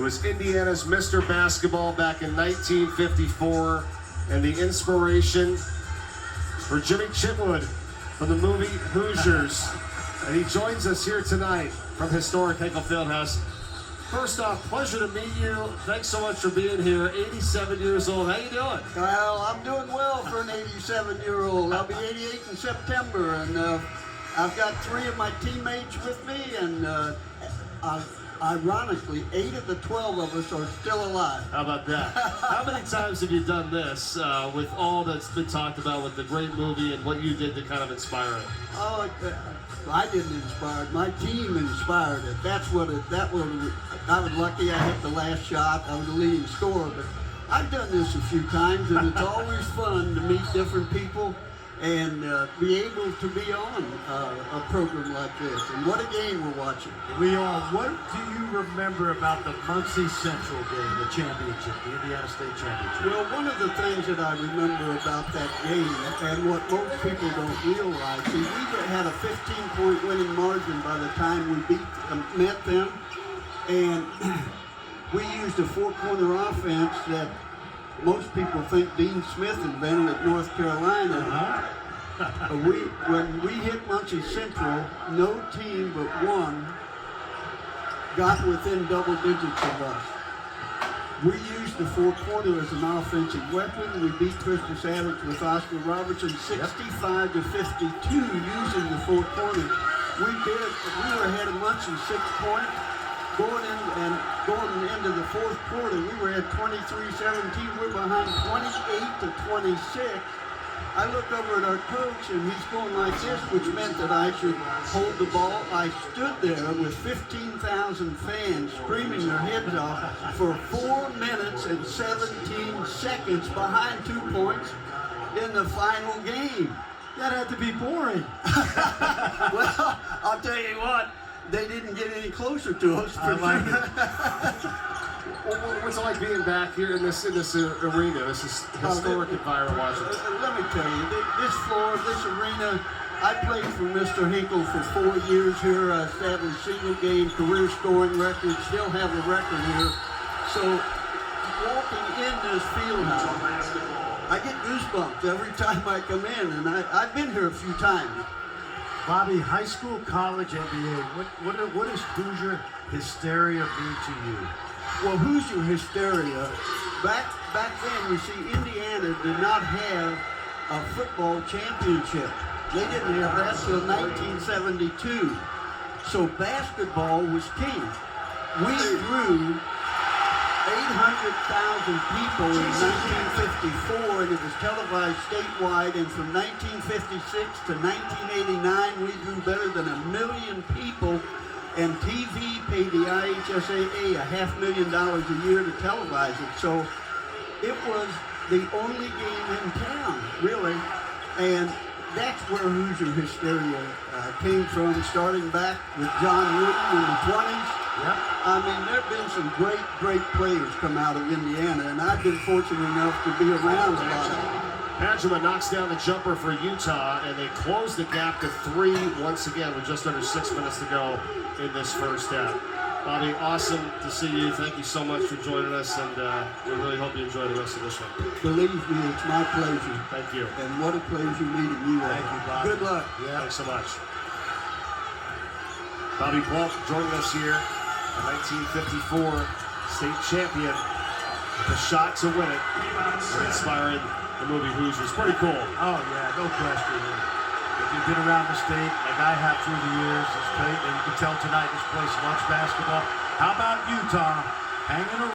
who was Indiana's Mr. Basketball back in 1954, and the inspiration for Jimmy Chitwood from the movie Hoosiers. And he joins us here tonight from historic Hinkle Fieldhouse. First off, pleasure to meet you. Thanks so much for being here. 87 years old. How you doing? Well, I'm doing well for an 87-year-old. I'll be 88 in September, and I've got 3 of my teammates with me, and ironically, 8 of the 12 of us are still alive. How about that? How many times have you done this with all that's been talked about with the great movie and what you did to kind of inspire it? Oh, I didn't inspire it. My team inspired it. I was lucky I hit the last shot. I was the leading scorer, but I've done this a few times, and it's always fun to meet different people and be able to be on a program like this. And what a game we're watching. We are. What do you remember about the Muncie Central game, the championship, the Indiana State Championship? Well, one of the things that I remember about that game, and what most people don't realize, is we had a 15-point winning margin by the time we met them, and we used a 4-corner offense that most people think Dean Smith invented at North Carolina. When we hit Muncie Central, no team but one got within double digits of us. We used the 4-corner as an offensive weapon. We beat Crystal Savage with Oscar Robertson 65 to 52 using the 4-corner. We were ahead of Muncie 6 points. Going into the 4th quarter, we were at 23-17. We're behind 28 to 26. I look over at our coach, and he's going like this, which meant that I should hold the ball. I stood there with 15,000 fans screaming their heads off for 4 minutes and 17 seconds behind 2 points in the final game. That had to be boring. Well, I'll tell you what. They didn't get any closer to us. I like it. What's it like being back here in this arena, this historic environment watching? Let me tell you, this floor, this arena, I played for Mr. Hinkle for 4 years here. I established single-game career scoring record, still have a record here. So walking in this field house, I get goosebumps every time I come in, and I've been here a few times. Bobby, high school, college, NBA, what does Hoosier hysteria mean to you? Well, Hoosier hysteria, back then, you see, Indiana did not have a football championship. They didn't have that till 1972. So basketball was king. We grew 800,000 people in 1954, and it was televised statewide, and from 1956 to 1989, we grew better than 1 million people, and TV paid the IHSAA $500,000 a year to televise it. So it was the only game in town, really, and that's where Hoosier hysteria came from, starting back with John Wooden in the 20s. Yep. I mean, there have been some great players come out of Indiana, and I've been fortunate enough to be around a lot of them. Padgema knocks down the jumper for Utah, and they close the gap to 3 once again with just under 6 minutes to go in this first half. Bobby, awesome to see you. Thank you so much for joining us, and we really hope you enjoy the rest of this one. Believe me, it's my pleasure. Thank you. And what a pleasure meeting you. Thank you, Bobby. Good luck. Yeah. Thanks so much. Bobby Plump joining us here, the 1954 state champion, with a shot to win it, and inspiring the movie Hoosiers. Pretty cool. Oh, yeah, no question. If you've been around the state, like I have through the years, it's great, and you can tell tonight this place loves basketball. How about Utah hanging around?